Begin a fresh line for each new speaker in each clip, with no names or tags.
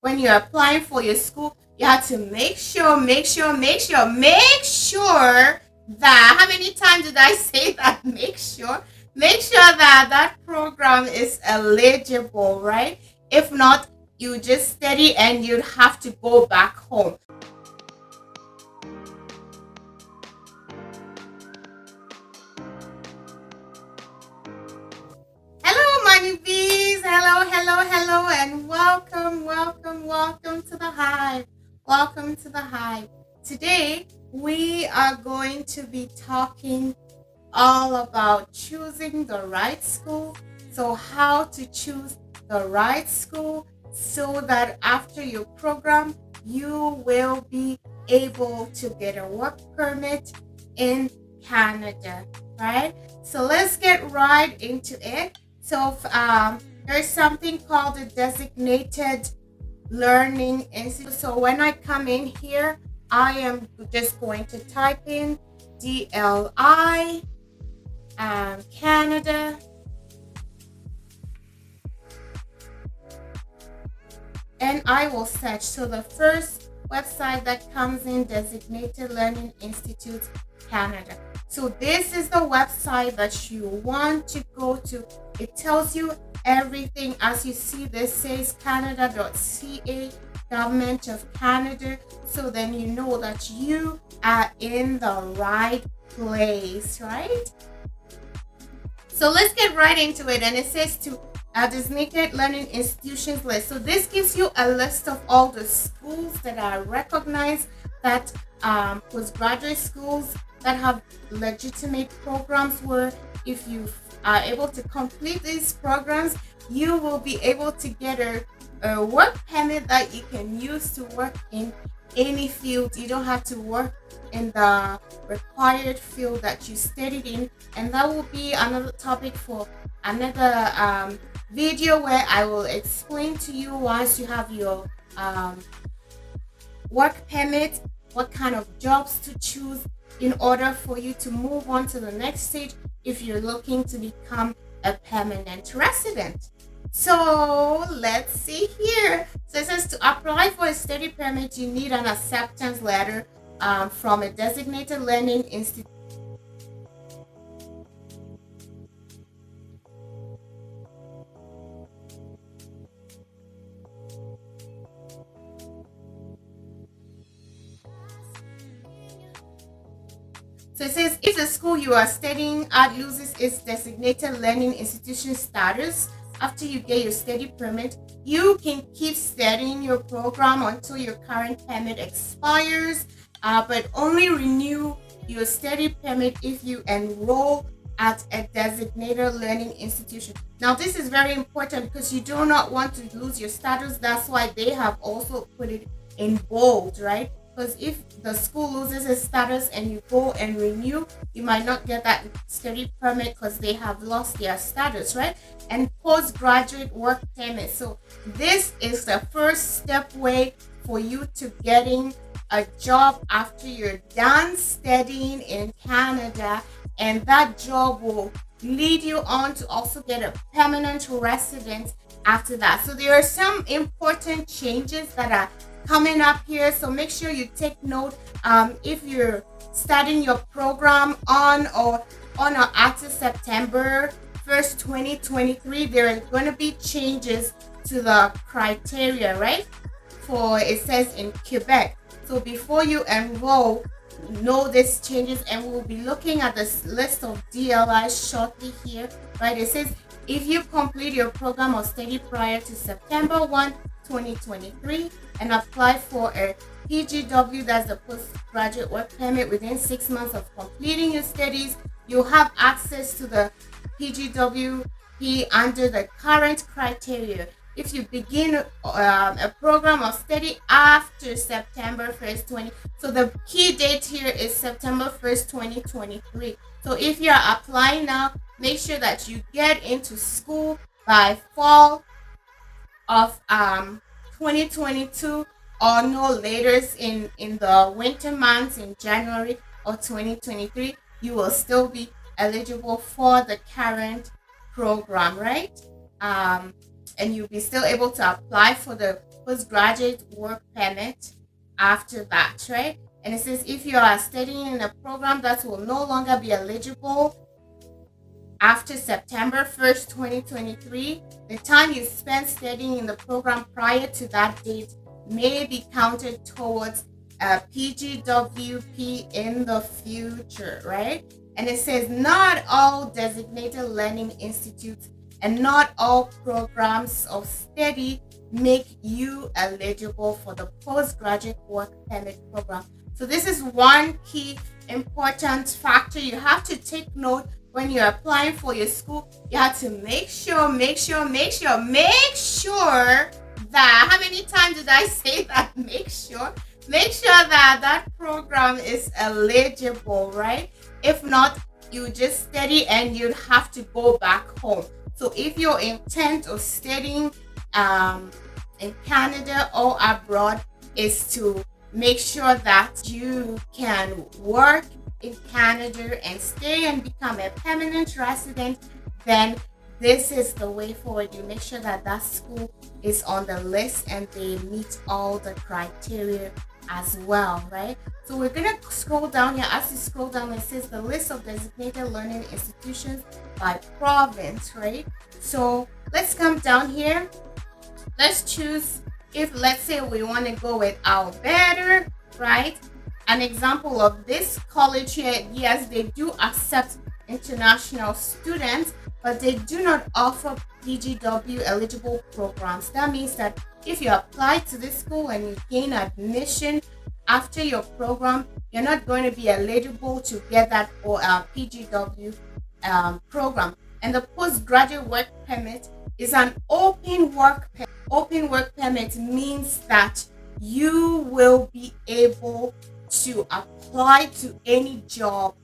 when you're applying for your school, you have to make sure that, how many times did I say that? Make sure that that program is eligible, right? If not, you just study and you'd have to go back home. Hello, Manni Beez. Hello, and welcome to the hive. Welcome to the hive. Today, we are going to be talking all about choosing the right school. So, how to choose the right school so that after your program, you will be able to get a work permit in Canada, right? So, let's get right into it. So, there's something called a designated learning institute. So, when I come in here, I am just going to type in DLI Canada, and I will search. So the first website that comes in, Designated Learning Institute Canada. So this is the website that you want to go to. It tells you everything. As you see, this says canada.ca, Government of Canada. So then you know that you are in the right place, right? So let's get right into it. And it says to designated learning institutions list. So this gives you a list of all the schools that are recognized, that postgraduate schools that have legitimate programs, where if you are able to complete these programs, you will be able to get a work permit that you can use to work in any field. You don't have to work in the required field that you studied in, and that will be another topic for another video, where I will explain to you, once you have your work permit, what kind of jobs to choose in order for you to move on to the next stage if you're looking to become a permanent resident. So let's see here. So it says to apply for a study permit, you need an acceptance letter from a designated learning institute. So it says, if the school you are studying at loses its designated learning institution status after you get your study permit, you can keep studying your program until your current permit expires, but only renew your study permit if you enroll at a designated learning institution. Now, this is very important because you do not want to lose your status. That's why they have also put it in bold, right? Because if the school loses its status and you go and renew, you might not get that study permit because they have lost their status, right? And postgraduate work permit. So this is the first step way for you to getting a job after you're done studying in Canada, and that job will lead you on to also get a permanent residence after that. So there are some important changes that are coming up here, so make sure you take note. If you're starting your program on or after September 1st, 2023, there are going to be changes to the criteria, right? For, it says in Quebec. So before you enroll, know these changes, and we'll be looking at this list of DLIs shortly here, right? It says if you complete your program or study prior to September 1, 2023, and apply for a PGW, that's the postgraduate work permit, within 6 months of completing your studies, you'll have access to the PGWP under the current criteria. If you begin a program of study after September 1st, so the key date here is September 1st, 2023. So if you're applying now, make sure that you get into school by fall of 2022, or no later in the winter months in January of 2023. You will still be eligible for the current program, right? And you'll be still able to apply for the postgraduate work permit after that, right? And it says if you are studying in a program that will no longer be eligible after September 1st, 2023, the time you spent studying in the program prior to that date may be counted towards a pgwp in the future, right? And it says not all designated learning institutes and not all programs of study make you eligible for the postgraduate work permit program. So this is one key important factor you have to take note when you're applying for your school. You have to make sure that, how many times did I say that? Make sure that that program is eligible, right? If not, you just study and you'd have to go back home. So if your intent of studying in Canada or abroad is to make sure that you can work in Canada and stay and become a permanent resident, then this is the way forward. You make sure that that school is on the list and they meet all the criteria as well, right? So we're gonna scroll down here. As you scroll down, it says the list of designated learning institutions by province, right? So let's come down here. Let's choose, if let's say we want to go with Alberta, right? An example of this college here, yes, they do accept international students, but they do not offer PGW eligible programs. That means that if you apply to this school and you gain admission after your program, you're not going to be eligible to get that PGW program. And the postgraduate work permit is an open work permit. Open work permit means that you will be able to apply to any job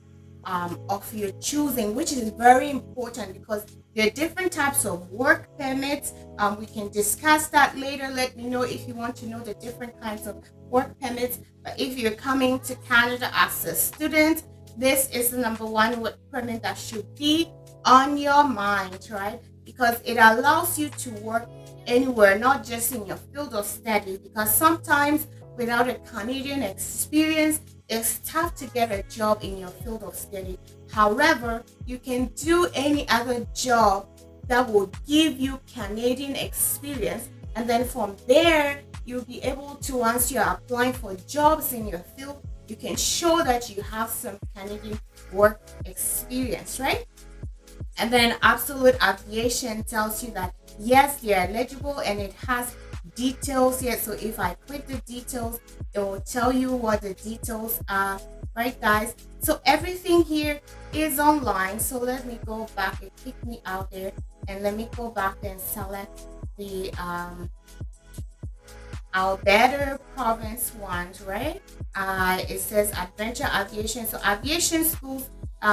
of your choosing, which is very important because there are different types of work permits. We can discuss that later. Let me know if you want to know the different kinds of work permits. But if you're coming to Canada as a student, this is the number one work permit that should be on your mind, right? Because it allows you to work anywhere, not just in your field of study, because sometimes without a Canadian experience, it's tough to get a job in your field of study. However, you can do any other job that will give you Canadian experience, and then from there, you'll be able to, once you're applying for jobs in your field, you can show that you have some Canadian work experience, right? And then Absolute Aviation tells you that yes, they're eligible, and it has details here. So if I click the details, it will tell you what the details are, right guys? So everything here is online. So let me go back. It kicked me out there, and let me go back and select the Alberta province ones, right? It says Adventure Aviation. So aviation schools,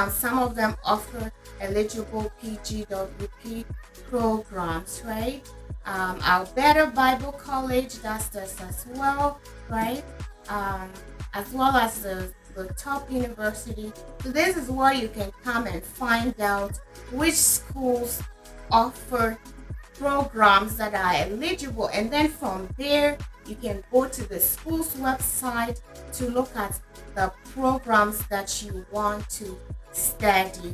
some of them offer eligible PGWP programs, right? Alberta Bible College does this as well, right? As well as the top university. So this is where you can come and find out which schools offer programs that are eligible, and then from there you can go to the school's website to look at the programs that you want to study,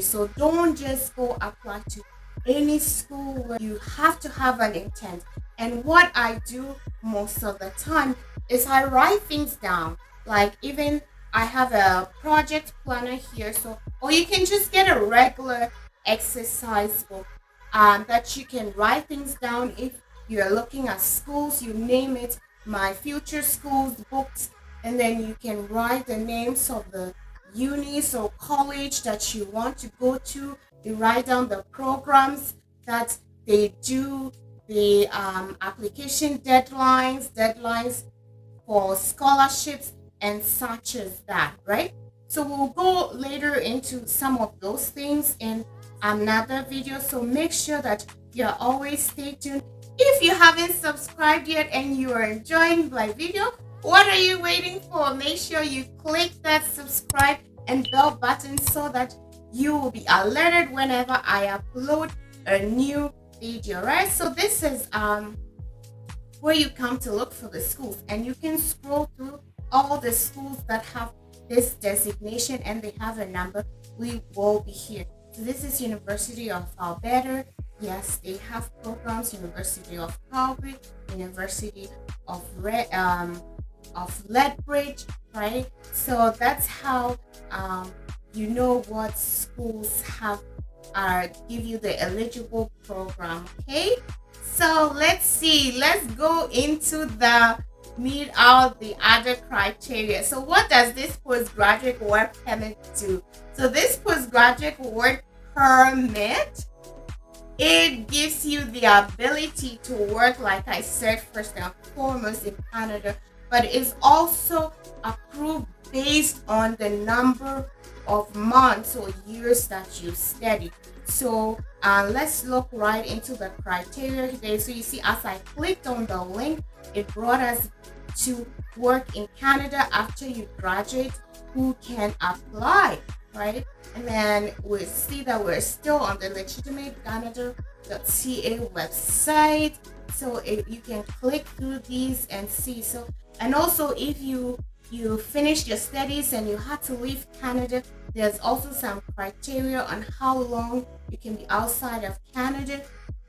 So don't just go apply to any school. Where you have to have an intent. And what I do most of the time is I write things down. Like, even I have a project planner here, so, or you can just get a regular exercise book that you can write things down. If you're looking at schools, you name it, my future schools books, and then you can write the names of the unis or college that you want to go to. You write down the programs that they do, the application deadlines for scholarships and such as that, right? So we'll go later into some of those things in another video. So make sure that you're always stay tuned. If you haven't subscribed yet and you are enjoying my video, what are you waiting for? Make sure you click that subscribe and bell button so that you will be alerted whenever I upload a new video, right? So this is where you come to look for the schools, and you can scroll through all the schools that have this designation and they have a number. We will be here. So this is University of Alberta. Yes, they have programs. University of Calgary, University of Lethbridge, right? So that's how you know what schools have give you the eligible program. Okay, so let's see. Let's go into the meet out the other criteria. So what does this postgraduate work permit do? So this postgraduate work permit, it gives you the ability to work, like I said, first and foremost in Canada, but is also approved based on the number of months or years that you study. So let's look right into the criteria today. So you see, as I clicked on the link, it brought us to work in Canada after you graduate, who can apply, right? And then we see that we're still on the legitimate Canada.ca website. So you can click through these and see. So, and also if you finished your studies and you had to leave Canada, there's also some criteria on how long you can be outside of Canada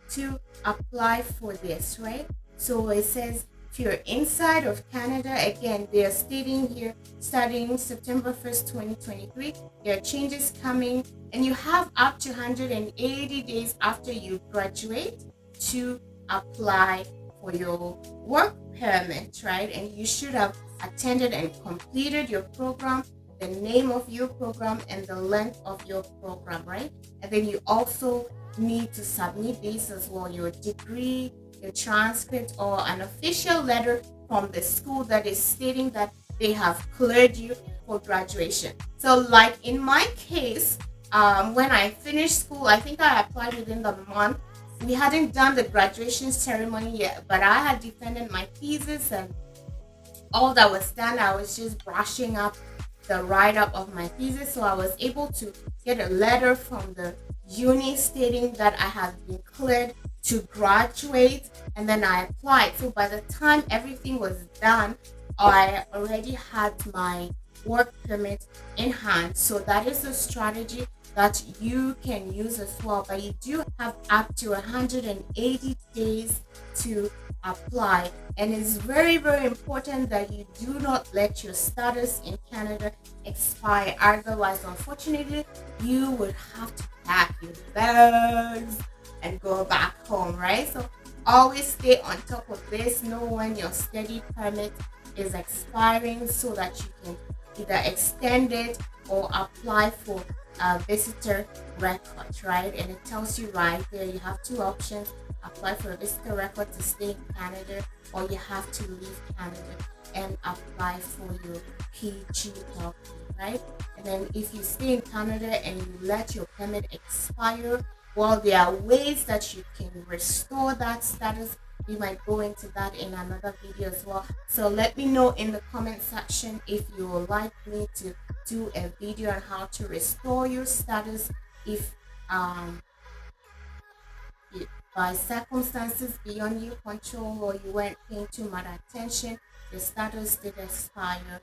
to apply for this, right? So it says if you're inside of Canada, again, they're stating here starting September 1st, 2023, there are changes coming, and you have up to 180 days after you graduate to apply for your work permit, right? And you should have attended and completed your program, the name of your program, and the length of your program, right? And then you also need to submit these as well, your degree, your transcript, or an official letter from the school that is stating that they have cleared you for graduation. So like in my case, when I finished school, I think I applied within the month. We hadn't done the graduation ceremony yet, but I had defended my thesis and all that was done. I was just brushing up the write-up of my thesis, so I was able to get a letter from the uni stating that I had been cleared to graduate, and then I applied. So by the time everything was done, I already had my work permit in hand. So that is a strategy that you can use as well, but you do have up to 180 days to apply, and it's very important that you do not let your status in Canada expire. Otherwise, unfortunately, you would have to pack your bags and go back home, right? So always stay on top of this. Know when your study permit is expiring so that you can either extend it or apply for a visitor record, right? And it tells you right there you have two options: apply for a visitor record to stay in Canada, or you have to leave Canada and apply for your pgwp, right? And then if you stay in Canada and you let your permit expire, well, there are ways that you can restore that status. We might go into that in another video as well. So let me know in the comment section if you would like me to do a video on how to restore your status if by circumstances beyond your control, or you weren't paying too much attention, your status did expire.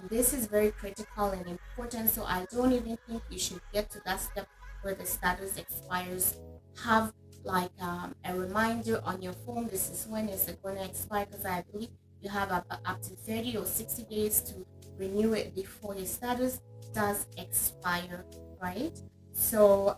This is very critical and important, so I don't even think you should get to that step where the status expires. Have like a reminder on your phone, this is when it's going to expire, because I believe you have up to 30 or 60 days to renew it before your status does expire, right? So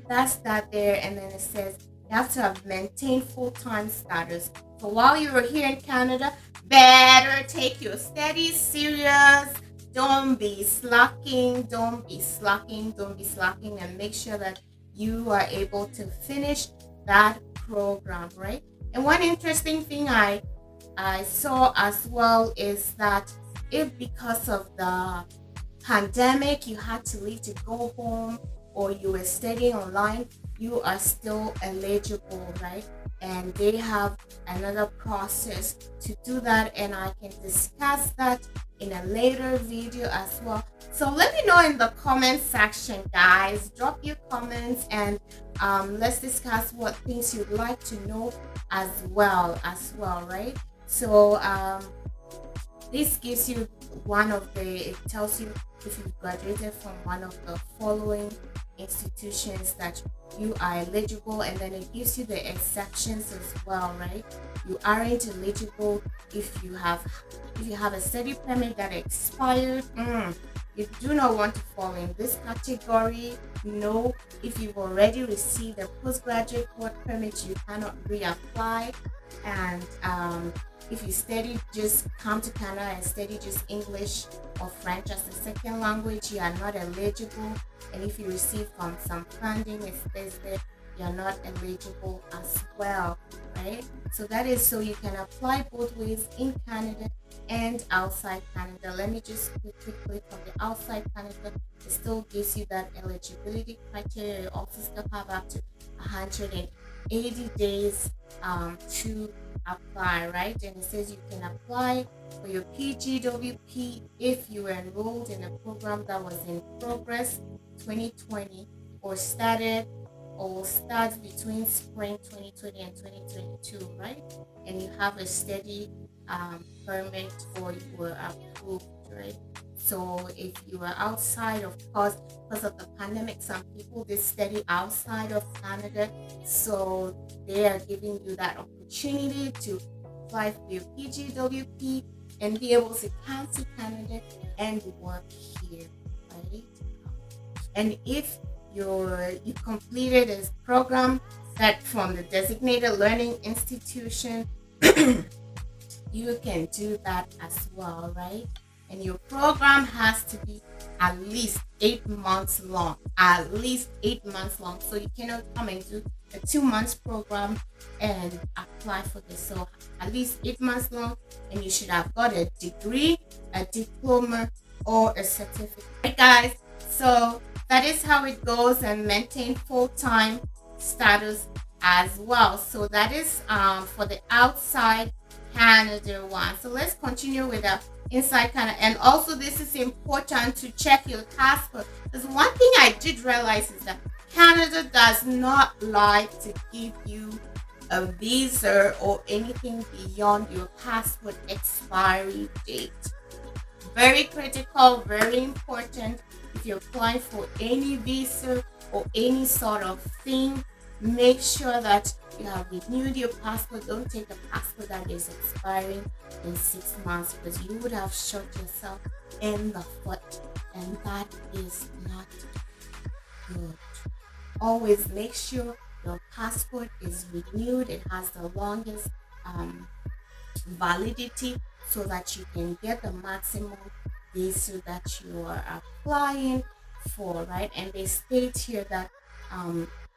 that's that there. And then it says you have to have maintained full-time status. So while you're here in Canada, better take your studies serious. Don't be slacking, and make sure that you are able to finish that program, right? And one interesting thing I saw as well is that if because of the pandemic you had to leave to go home, or you were studying online, you are still eligible, right? And they have another process to do that, and I can discuss that in a later video as well. So let me know in the comment section, guys. Drop your comments and let's discuss what things you'd like to know as well, right? So this gives you it tells you if you've graduated from one of the following institutions that you are eligible, and then it gives you the exceptions as well, right? You aren't eligible if you have a study permit that expired. You do not want to fall in this category. No, if you've already received a postgraduate work permit, you cannot reapply. And if you just come to Canada and study just English or French as a second language, you are not eligible. And if you receive some funding, it says that you're not eligible as well, right? So that is so you can apply both ways in Canada and outside Canada. Let me just quickly click on the outside Canada. It still gives you that eligibility criteria. You also still have up to 180 days to apply, right? And it says you can apply for your pgwp if you were enrolled in a program that was in progress 2020 or starts between spring 2020 and 2022, right? And you have a study permit or you were approved, right? So if you are outside, of course, because of the pandemic, some people did study outside of Canada, so they are giving you that opportunity to apply for your pgwp and be able to come to Canada and work here, right? And if you completed a program that from the designated learning institution, you can do that as well, right? And your program has to be at least 8 months long. So you cannot come and do a 2 months program and apply for this. So at least 8 months long, and you should have got a degree, a diploma, or a certificate. Right, guys? So that is how it goes, and maintain full-time status as well. So that is for the outside Canada one. So let's continue with the inside Canada. And also, this is important to check your passport, because one thing I did realize is that Canada does not like to give you a visa or anything beyond your passport expiry date. Very critical, very important. If you're applying for any visa or any sort of thing, make sure that you have renewed your passport. Don't take a passport that is expiring in 6 months, because you would have shot yourself in the foot, and that is not good. Always make sure your passport is renewed. It has the longest validity, so that you can get the maximum visa that you are applying for, right? And they state here that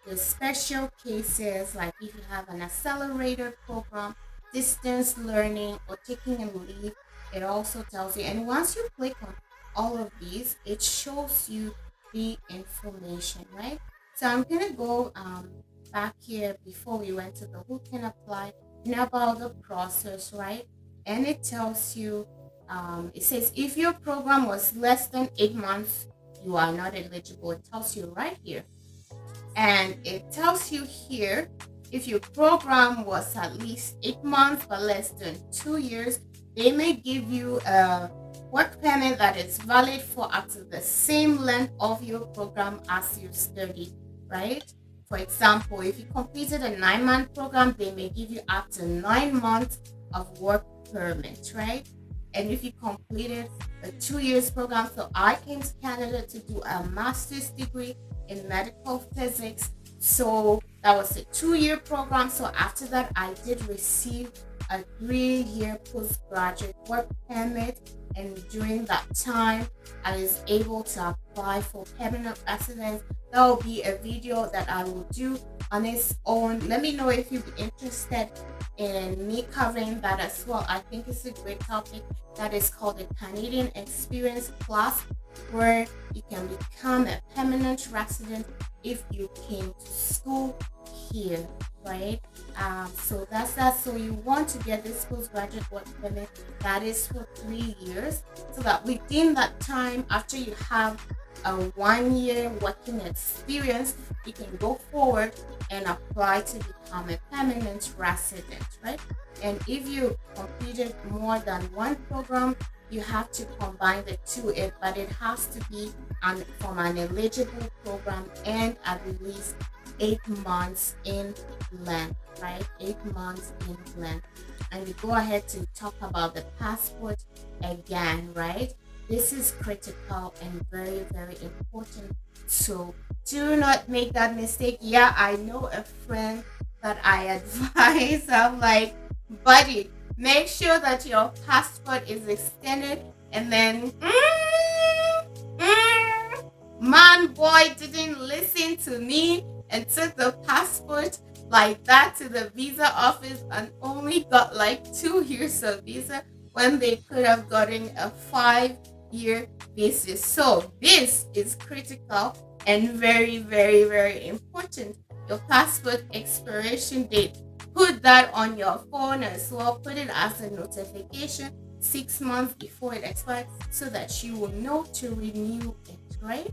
the special cases, like if you have an accelerator program, distance learning, or taking a leave, it also tells you. And once you click on all of these, it shows you the information, right? So I'm gonna go back here before we went to the who can apply and about the process, right? And it tells you, it says if your program was less than 8 months, you are not eligible. It tells you right here. And it tells you here, if your program was at least 8 months but less than 2 years, they may give you a work permit that is valid for up to the same length of your program as you studied, right? For example, if you completed a 9-month program, they may give you up to 9 months of work permit, right? And if you completed a 2 years program, so I came to Canada to do a master's degree in medical physics, so that was a 2-year program. So after that, I did receive a 3-year postgraduate work permit, and during that time I was able to apply for permanent residence. That will be a video that I will do on its own. Let me know if you'd be interested in me covering that as well. I think it's a great topic. That is called the Canadian Experience Class, where you can become a permanent resident if you came to school here, right? So that's that. So you want to get this postgraduate work permit that is for 3 years, so that within that time, after you have a 1 year working experience, you can go forward and apply to become a permanent resident, right? And if you completed more than one program, you have to combine the two, but it has to be from an eligible program and at least 8 months in length, right? 8 months in length. And we go ahead to talk about the passport again, right? This is critical and very, very important. So do not make that mistake. Yeah, I know a friend that I advise. I'm like, buddy, make sure that your passport is extended, and then man boy didn't listen to me and took the passport like that to the visa office and only got like 2 years of visa when they could have gotten a 5 year visa. So this is critical and very, very, very important. Your passport expiration date, put that on your phone as well. Put it as a notification 6 months before it expires, so that you will know to renew it, right?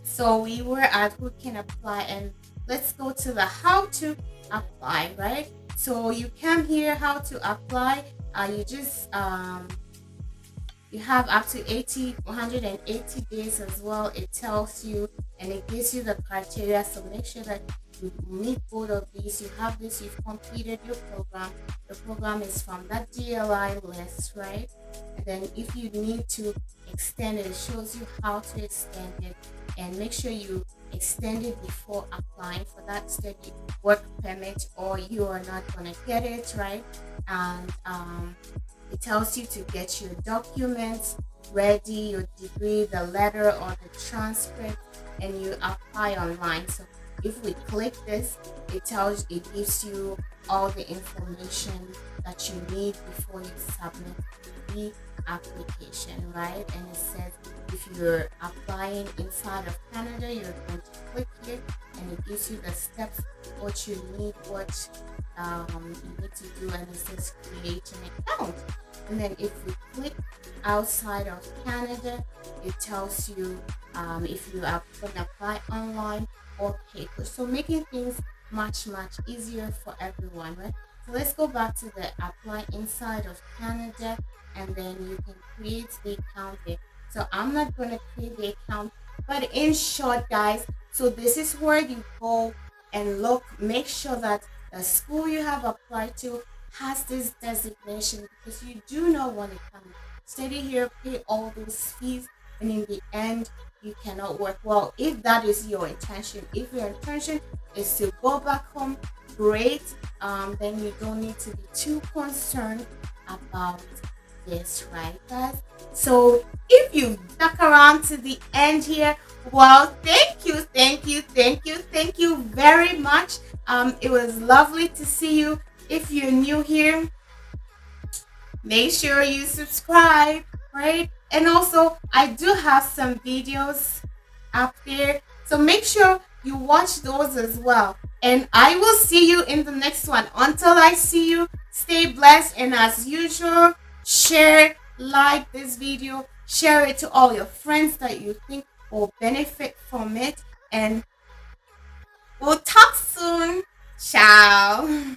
So we were at who can apply, and let's go to the how to apply, right? So you come here, how to apply. You just you have up to 180 days as well. It tells you and it gives you the criteria, so make sure that you meet both of these. You have this, you've completed your program. The program is from that DLI list, right? And then if you need to extend it, it shows you how to extend it, and make sure you extend it before applying for that study work permit, or you are not going to get it, right? And it tells you to get your documents ready, your degree, the letter or the transcript, and you apply online. So if we click this, it gives you all the information that you need before you submit the application, right? And it says if you're applying inside of Canada, you're going to click here, and it gives you the steps, what you need, what you need to do, and it says create an account. And then if we click outside of Canada, it tells you if you are going to apply online or paper. So making things much easier for everyone, right? So let's go back to the apply inside of Canada, and then you can create the account there. So I'm not going to create the account, but in short, guys, so this is where you go and look, make sure that the school you have applied to has this designation, because you do not want to come study here, pay all those fees, and in the end you cannot work. Well, if that is your intention, if your intention is to go back home, great. Then you don't need to be too concerned about this, right, guys? So if you stuck around to the end here, well, thank you very much. It was lovely to see you. If you're new here, make sure you subscribe, right? And also, I do have some videos up there, so make sure you watch those as well. And I will see you in the next one. Until I see you, stay blessed, and as usual, share, like this video, share it to all your friends that you think will benefit from it, and we'll talk soon. Ciao.